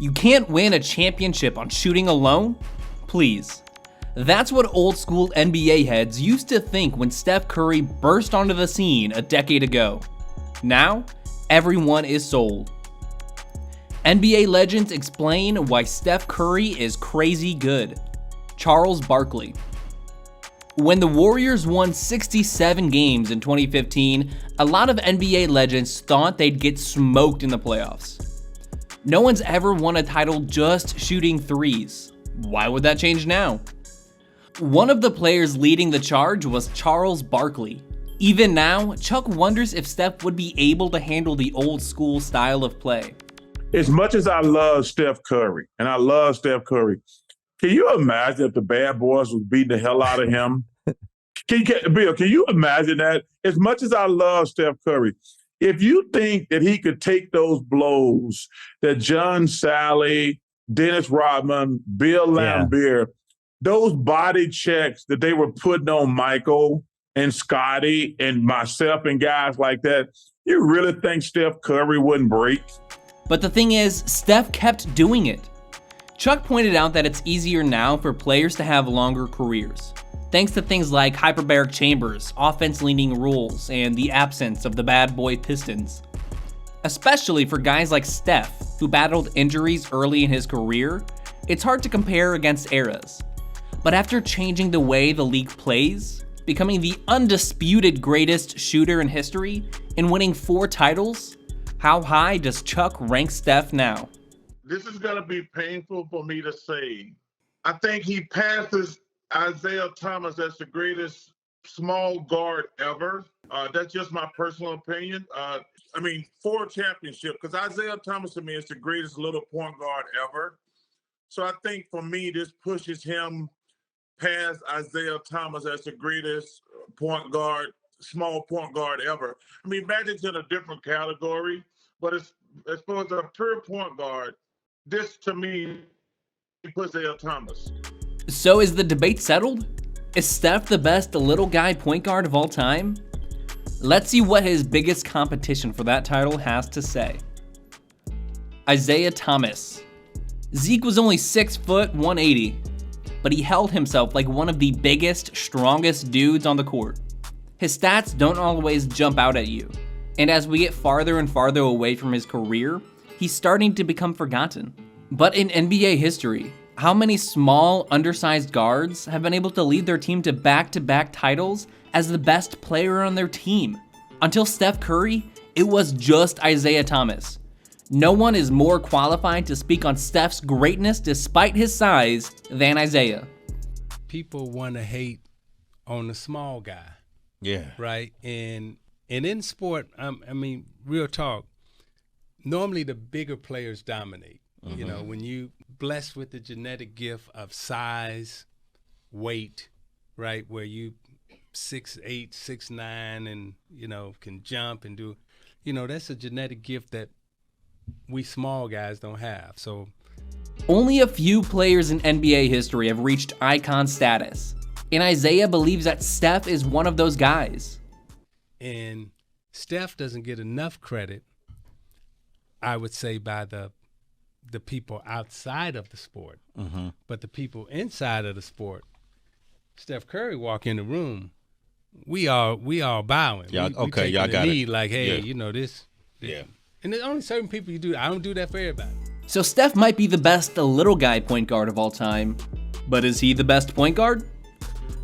You can't win a championship on shooting alone? Please. That's what old school NBA heads used to think when Steph Curry burst onto the scene a decade ago. Now, everyone is sold. NBA legends explain why Steph Curry is crazy good. Charles Barkley. When the Warriors won 67 games in 2015, a lot of NBA legends thought they'd get smoked in the playoffs. No one's ever won a title just shooting threes. Why would that change now? One of the players leading the charge was Charles Barkley. Even now, Chuck wonders if Steph would be able to handle the old school style of play. As much as I love Steph Curry, and I love Steph Curry, can you imagine if the bad boys was beating the hell out of him? Bill, can you imagine that? As much as I love Steph Curry, if you think that he could take those blows that John Sally, Dennis Rodman, Bill Laimbeer, those body checks that they were putting on Michael and Scotty and myself and guys like that, you really think Steph Curry wouldn't break? But the thing is, Steph kept doing it. Chuck pointed out that it's easier now for players to have longer careers, thanks to things like hyperbaric chambers, offense-leaning rules, and the absence of the bad boy Pistons. Especially for guys like Steph, who battled injuries early in his career, it's hard to compare against eras. But after changing the way the league plays, becoming the undisputed greatest shooter in history, and winning 4 titles, how high does Chuck rank Steph now? This is going to be painful for me to say. I think he passes Isaiah Thomas as the greatest small guard ever. That's just my personal opinion. 4 championships, because Isaiah Thomas to me is the greatest little point guard ever. So I think for me, this pushes him past Isaiah Thomas as the greatest point guard, small point guard ever. I mean, Magic's in a different category, but as far as a pure point guard, this to me puts Isaiah Thomas. So is the debate settled? Is Steph the best little guy point guard of all time? Let's see what his biggest competition for that title has to say. Isaiah Thomas. Zeke was only 6 foot 180, but he held himself like one of the biggest, strongest dudes on the court. His stats don't always jump out at you, and as we get farther and farther away from his career, he's starting to become forgotten. But in NBA history, how many small, undersized guards have been able to lead their team to back-to-back titles as the best player on their team? Until Steph Curry, it was just Isaiah Thomas. No one is more qualified to speak on Steph's greatness despite his size than Isaiah. People want to hate on the small guy. Yeah. Right? And in sport, real talk, normally the bigger players dominate. Mm-hmm. You know, when you blessed with the genetic gift of size, weight, right, where you 6'8", 6'9", and, can jump and do, that's a genetic gift that we small guys don't have. So only a few players in NBA history have reached icon status, and Isaiah believes that Steph is one of those guys. And Steph doesn't get enough credit, I would say, by the people outside of the sport. Mm-hmm. But the people inside of the sport, Steph Curry walk in the room, we all bowing. Yeah, we okay, y'all got it. Like, hey, yeah. This. Yeah. And there's only certain people you do. I don't do that for everybody. So Steph might be the best little guy point guard of all time, but is he the best point guard?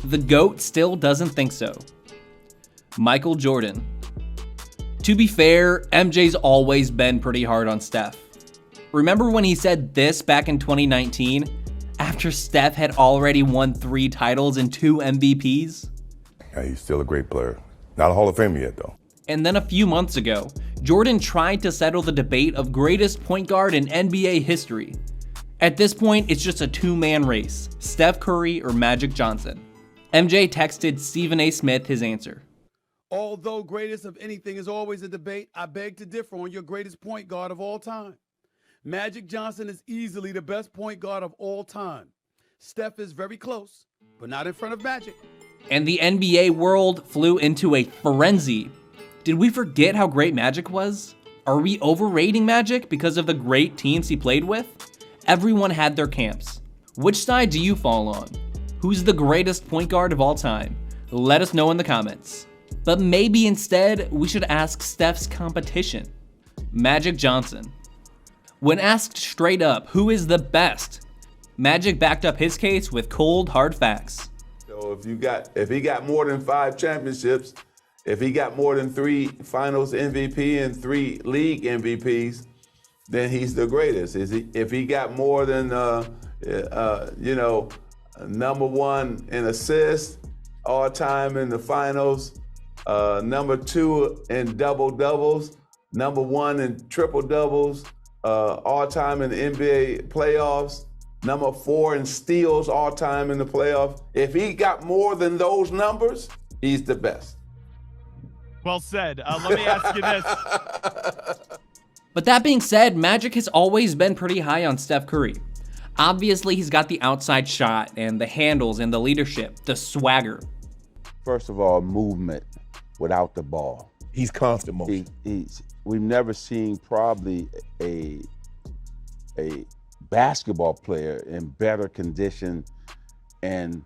The GOAT still doesn't think so. Michael Jordan. To be fair, MJ's always been pretty hard on Steph. Remember when he said this back in 2019, after Steph had already won 3 titles and 2 MVPs? Yeah, he's still a great player. Not a Hall of Famer yet, though. And then a few months ago, Jordan tried to settle the debate of greatest point guard in NBA history. At this point, it's just a 2-man race, Steph Curry or Magic Johnson. MJ texted Stephen A. Smith his answer. Although greatest of anything is always a debate, I beg to differ on your greatest point guard of all time. Magic Johnson is easily the best point guard of all time. Steph is very close, but not in front of Magic. And the NBA world flew into a frenzy. Did we forget how great Magic was? Are we overrating Magic because of the great teams he played with? Everyone had their camps. Which side do you fall on? Who's the greatest point guard of all time? Let us know in the comments. But maybe instead, we should ask Steph's competition, Magic Johnson. When asked straight up who is the best, Magic backed up his case with cold, hard facts. So if he got more than 5 championships, if he got more than 3 finals MVP and 3 league MVPs, then he's the greatest. If he got more than number 1 in assists all time in the finals, number 2 in double doubles, number 1 in triple doubles, all time in the NBA playoffs, number 4 in steals all time in the playoffs. If he got more than those numbers, he's the best. Well said. Let me ask you this. But that being said, Magic has always been pretty high on Steph Curry. Obviously, he's got the outside shot and the handles and the leadership, the swagger. First of all, movement without the ball. He's constant motion. We've never seen probably a basketball player in better condition and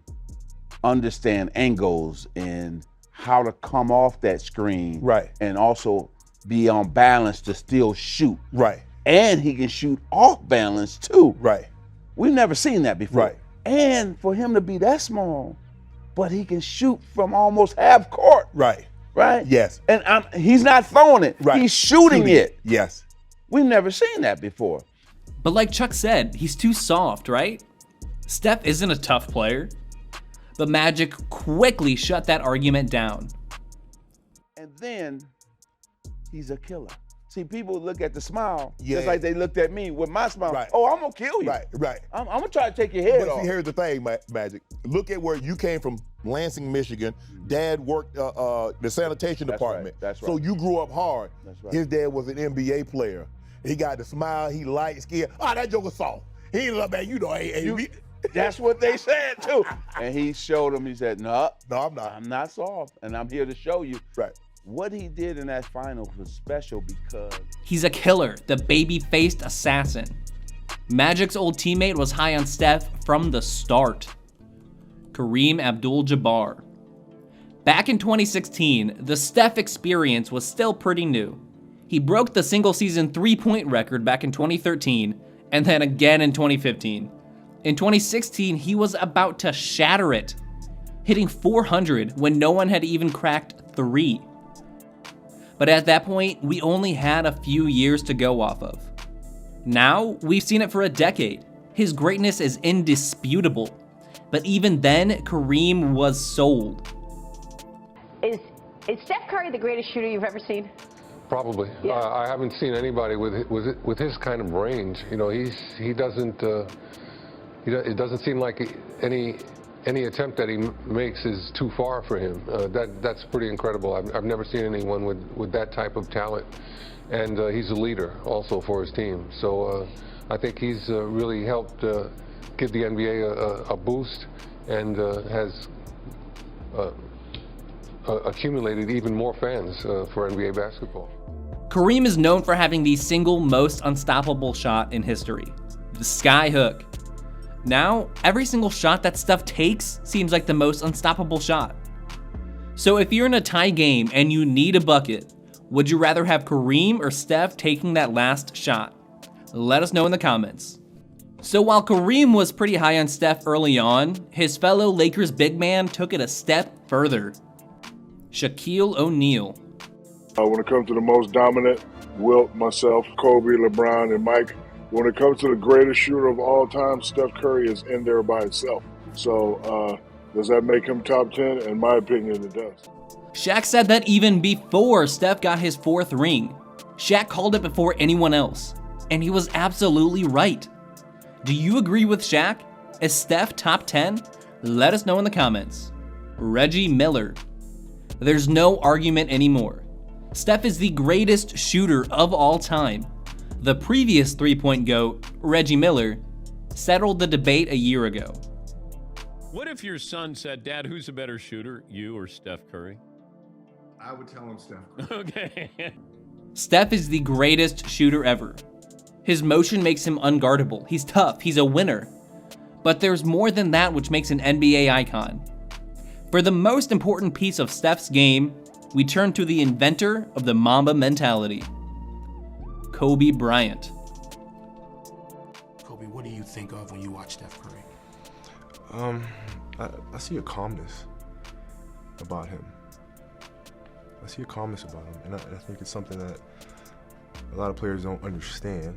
understand angles and how to come off that screen. Right. And also be on balance to still shoot. Right. And he can shoot off balance too. Right. We've never seen that before. Right. And for him to be that small, but he can shoot from almost half court. Right. Right? Yes. And he's not throwing it. Right. He's shooting it. Yes. We've never seen that before. But like Chuck said, he's too soft, right? Steph isn't a tough player. But Magic quickly shut that argument down. And then he's a killer. See, people look at the smile Yeah. just like they looked at me with my smile. Right. Oh, I'm gonna kill you. Right. I'm gonna try to take your head But off. see, here's the thing, Magic. Look at where you came from, Lansing, Michigan. Dad worked the sanitation department. That's right. So you grew up hard. That's right. His dad was an NBA player. He got the smile. He light skinned. That joker soft. He ain't love that. That's what they said too. And he showed him. He said, "No, I'm not. I'm not soft, and I'm here to show you." Right. What he did in that final was special because He's a killer, the baby-faced assassin. Magic's old teammate was high on Steph from the start. Kareem Abdul-Jabbar. Back in 2016, the Steph experience was still pretty new. He broke the single-season three-point record back in 2013, and then again in 2015. In 2016, he was about to shatter it, hitting 400 when no one had even cracked 3. But at that point, we only had a few years to go off of. Now, we've seen it for a decade. His greatness is indisputable. But even then, Kareem was sold. Is Steph Curry the greatest shooter you've ever seen? Probably. Yeah. I haven't seen anybody with his kind of range. You know, he doesn't. It doesn't seem like any attempt that he makes is too far for him. That's pretty incredible. I've never seen anyone with that type of talent, and he's a leader also for his team. So I think he's really helped give the NBA a boost, and has accumulated even more fans for NBA basketball. Kareem is known for having the single most unstoppable shot in history, the sky hook. Now, every single shot that Steph takes seems like the most unstoppable shot. So if you're in a tie game and you need a bucket, would you rather have Kareem or Steph taking that last shot? Let us know in the comments. So while Kareem was pretty high on Steph early on, his fellow Lakers big man took it a step further. Shaquille O'Neal. When it comes to the most dominant, Wilt, myself, Kobe, LeBron, and Mike. When it comes to the greatest shooter of all time, Steph Curry is in there by himself. So does that make him top 10? In my opinion, it does. Shaq said that even before Steph got his 4th ring. Shaq called it before anyone else. And he was absolutely right. Do you agree with Shaq? Is Steph top 10? Let us know in the comments. Reggie Miller. There's no argument anymore. Steph is the greatest shooter of all time. The previous three-point GOAT, Reggie Miller, settled the debate a year ago. What if your son said, "Dad, who's a better shooter, you or Steph Curry?" I would tell him Steph Curry. Okay. Steph is the greatest shooter ever. His motion makes him unguardable. He's tough. He's a winner. But there's more than that which makes an NBA icon. For the most important piece of Steph's game, we turn to the inventor of the Mamba mentality, Kobe Bryant. Kobe, what do you think of when you watch Steph Curry? I see a calmness about him. I see a calmness about him, and I think it's something that a lot of players don't understand.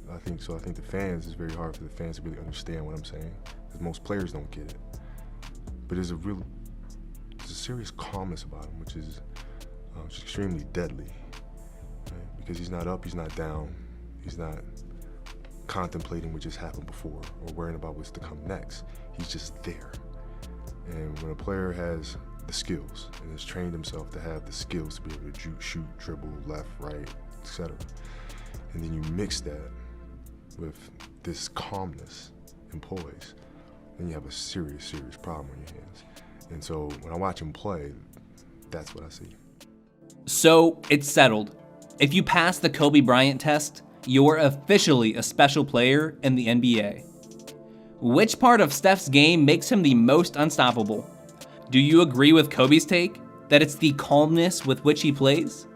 I think the fans, it's very hard for the fans to really understand what I'm saying, because most players don't get it. But there's a serious calmness about him, which is just extremely deadly, right? Because he's not up, he's not down, he's not contemplating what just happened before or worrying about what's to come next. He's just there. And when a player has the skills and has trained himself to have the skills to be able to shoot, dribble, left, right, etc., and then you mix that with this calmness and poise, then you have a serious, serious problem on your hands. And so when I watch him play, that's what I see. So it's settled. If you pass the Kobe Bryant test, you're officially a special player in the NBA. Which part of Steph's game makes him the most unstoppable? Do you agree with Kobe's take, that it's the calmness with which he plays?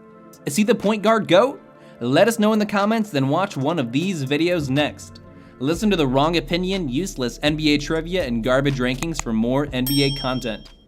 Is he the point guard GOAT? Let us know in the comments, then watch one of these videos next. Listen to the wrong opinion, useless NBA trivia, and garbage rankings for more NBA content.